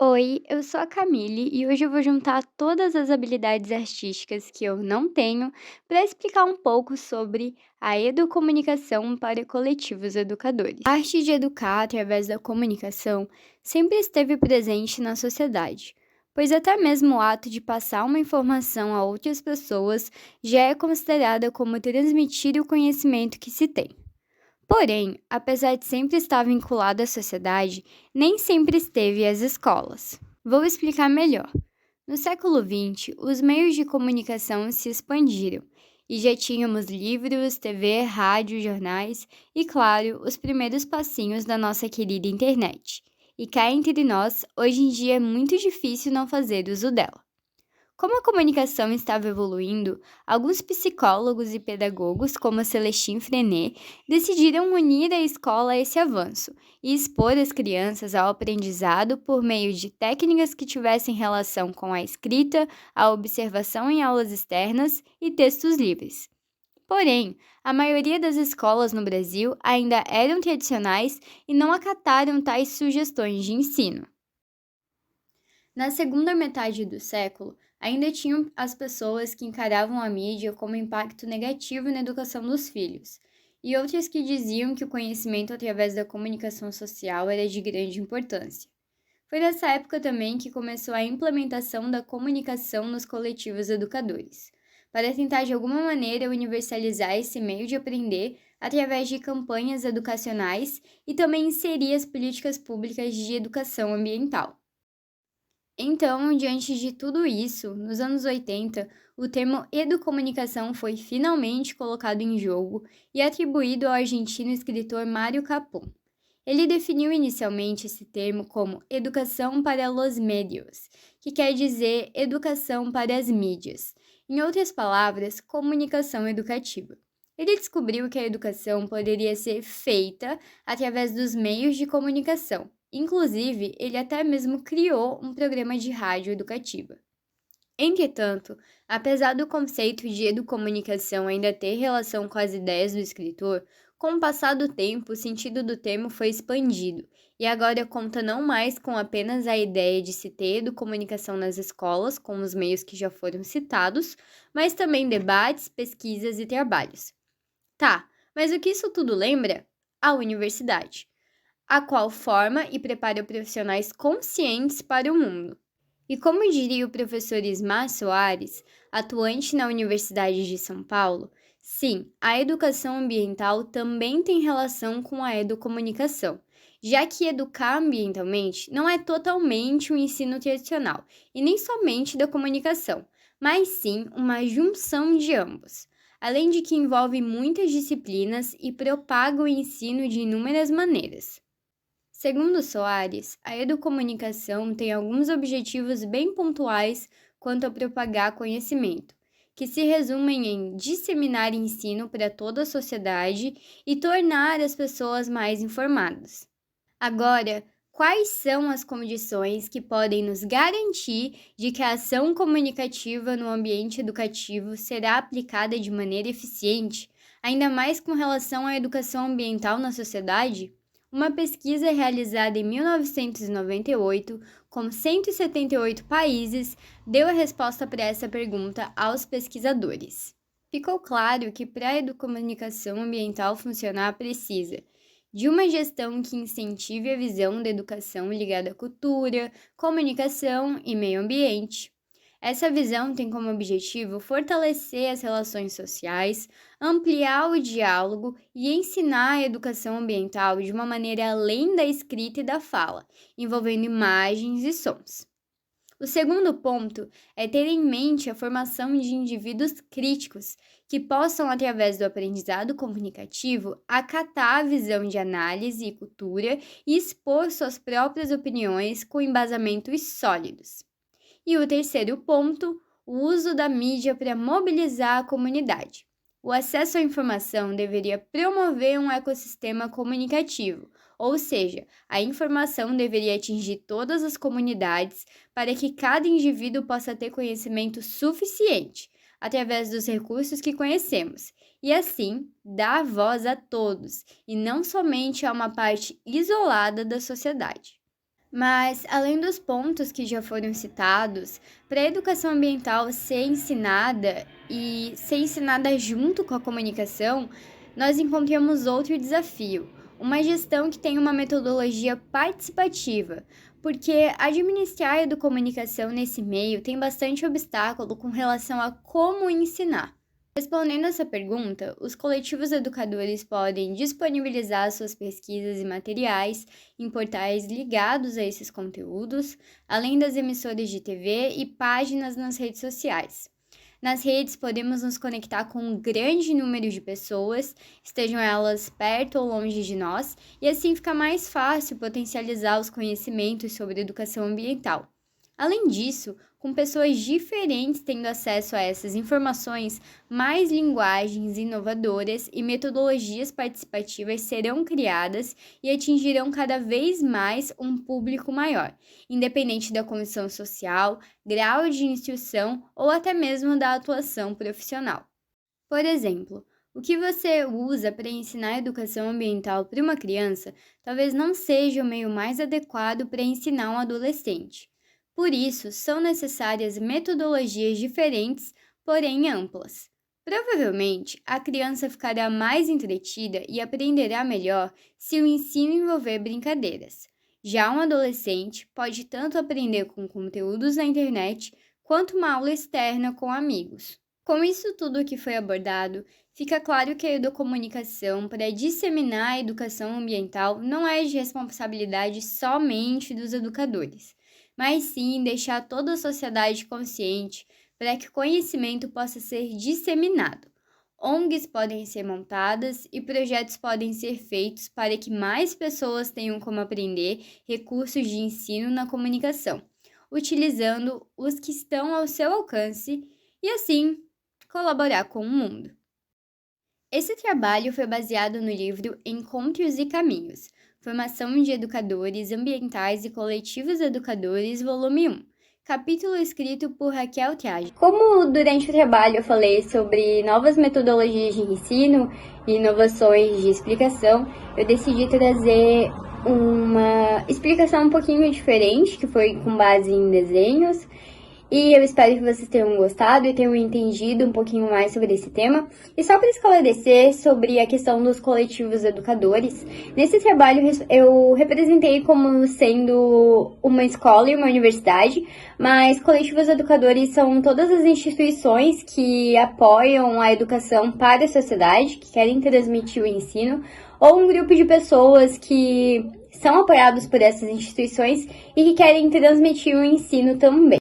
Oi, eu sou a Camille e hoje eu vou juntar todas as habilidades artísticas que eu não tenho para explicar um pouco sobre a educomunicação para coletivos educadores. A arte de educar através da comunicação sempre esteve presente na sociedade, pois até mesmo o ato de passar uma informação a outras pessoas já é considerada como transmitir o conhecimento que se tem. Porém, apesar de sempre estar vinculado à sociedade, nem sempre esteve às escolas. Vou explicar melhor. No século XX, os meios de comunicação se expandiram e já tínhamos livros, TV, rádio, jornais e, claro, os primeiros passinhos da nossa querida internet. E cá entre nós, hoje em dia é muito difícil não fazer uso dela. Como a comunicação estava evoluindo, alguns psicólogos e pedagogos, como Celestine Freinet, decidiram unir a escola a esse avanço e expor as crianças ao aprendizado por meio de técnicas que tivessem relação com a escrita, a observação em aulas externas e textos livres. Porém, a maioria das escolas no Brasil ainda eram tradicionais e não acataram tais sugestões de ensino. Na segunda metade do século, ainda tinham as pessoas que encaravam a mídia como impacto negativo na educação dos filhos, e outras que diziam que o conhecimento através da comunicação social era de grande importância. Foi nessa época também que começou a implementação da comunicação nos coletivos educadores, para tentar de alguma maneira universalizar esse meio de aprender através de campanhas educacionais e também inserir as políticas públicas de educação ambiental. Então, diante de tudo isso, nos anos 80, o termo educomunicação foi finalmente colocado em jogo e atribuído ao argentino escritor Mário Capon. Ele definiu inicialmente esse termo como educação para los medios, que quer dizer educação para as mídias. Em outras palavras, comunicação educativa. Ele descobriu que a educação poderia ser feita através dos meios de comunicação. Inclusive, ele até mesmo criou um programa de rádio educativa. Entretanto, apesar do conceito de educomunicação ainda ter relação com as ideias do escritor, com o passar do tempo, o sentido do termo foi expandido, e agora conta não mais com apenas a ideia de se ter educomunicação nas escolas, com os meios que já foram citados, mas também debates, pesquisas e trabalhos. Tá, mas o que isso tudo lembra? A universidade, a qual forma e prepara profissionais conscientes para o mundo. E como diria o professor Ismar Soares, atuante na Universidade de São Paulo, sim, a educação ambiental também tem relação com a educomunicação, já que educar ambientalmente não é totalmente um ensino tradicional e nem somente da comunicação, mas sim uma junção de ambos. Além de que envolve muitas disciplinas e propaga o ensino de inúmeras maneiras. Segundo Soares, a educomunicação tem alguns objetivos bem pontuais quanto a propagar conhecimento, que se resumem em disseminar ensino para toda a sociedade e tornar as pessoas mais informadas. Agora, quais são as condições que podem nos garantir de que a ação comunicativa no ambiente educativo será aplicada de maneira eficiente, ainda mais com relação à educação ambiental na sociedade? Uma pesquisa realizada em 1998, com 178 países, deu a resposta para essa pergunta aos pesquisadores. Ficou claro que para a educomunicação ambiental funcionar precisa de uma gestão que incentive a visão da educação ligada à cultura, comunicação e meio ambiente. Essa visão tem como objetivo fortalecer as relações sociais, ampliar o diálogo e ensinar a educação ambiental de uma maneira além da escrita e da fala, envolvendo imagens e sons. O segundo ponto é ter em mente a formação de indivíduos críticos que possam, através do aprendizado comunicativo, acatar a visão de análise e cultura e expor suas próprias opiniões com embasamentos sólidos. E o terceiro ponto, o uso da mídia para mobilizar a comunidade. O acesso à informação deveria promover um ecossistema comunicativo, ou seja, a informação deveria atingir todas as comunidades para que cada indivíduo possa ter conhecimento suficiente, através dos recursos que conhecemos, e assim dar voz a todos, e não somente a uma parte isolada da sociedade. Mas, além dos pontos que já foram citados, para a educação ambiental ser ensinada e ser ensinada junto com a comunicação, nós encontramos outro desafio: uma gestão que tenha uma metodologia participativa, porque administrar a educomunicação nesse meio tem bastante obstáculo com relação a como ensinar. Respondendo essa pergunta, os coletivos educadores podem disponibilizar suas pesquisas e materiais em portais ligados a esses conteúdos, além das emissoras de TV e páginas nas redes sociais. Nas redes, podemos nos conectar com um grande número de pessoas, estejam elas perto ou longe de nós, e assim fica mais fácil potencializar os conhecimentos sobre educação ambiental. Além disso, com pessoas diferentes tendo acesso a essas informações, mais linguagens inovadoras e metodologias participativas serão criadas e atingirão cada vez mais um público maior, independente da condição social, grau de instrução ou até mesmo da atuação profissional. Por exemplo, o que você usa para ensinar educação ambiental para uma criança talvez não seja o meio mais adequado para ensinar um adolescente. Por isso, são necessárias metodologias diferentes, porém amplas. Provavelmente, a criança ficará mais entretida e aprenderá melhor se o ensino envolver brincadeiras. Já um adolescente pode tanto aprender com conteúdos na internet quanto uma aula externa com amigos. Com isso tudo que foi abordado, fica claro que a educomunicação para disseminar a educação ambiental não é de responsabilidade somente dos educadores, mas sim deixar toda a sociedade consciente para que o conhecimento possa ser disseminado. ONGs podem ser montadas e projetos podem ser feitos para que mais pessoas tenham como aprender recursos de ensino na comunicação, utilizando os que estão ao seu alcance e, assim, colaborar com o mundo. Esse trabalho foi baseado no livro Encontros e Caminhos, Formação de Educadores Ambientais e Coletivos Educadores, volume 1, capítulo escrito por Raquel Triage. Como durante o trabalho eu falei sobre novas metodologias de ensino e inovações de explicação, eu decidi trazer uma explicação um pouquinho diferente, que foi com base em desenhos. E eu espero que vocês tenham gostado e tenham entendido um pouquinho mais sobre esse tema. E só para esclarecer sobre a questão dos coletivos educadores, nesse trabalho eu representei como sendo uma escola e uma universidade, mas coletivos educadores são todas as instituições que apoiam a educação para a sociedade, que querem transmitir o ensino, ou um grupo de pessoas que são apoiados por essas instituições e que querem transmitir o ensino também.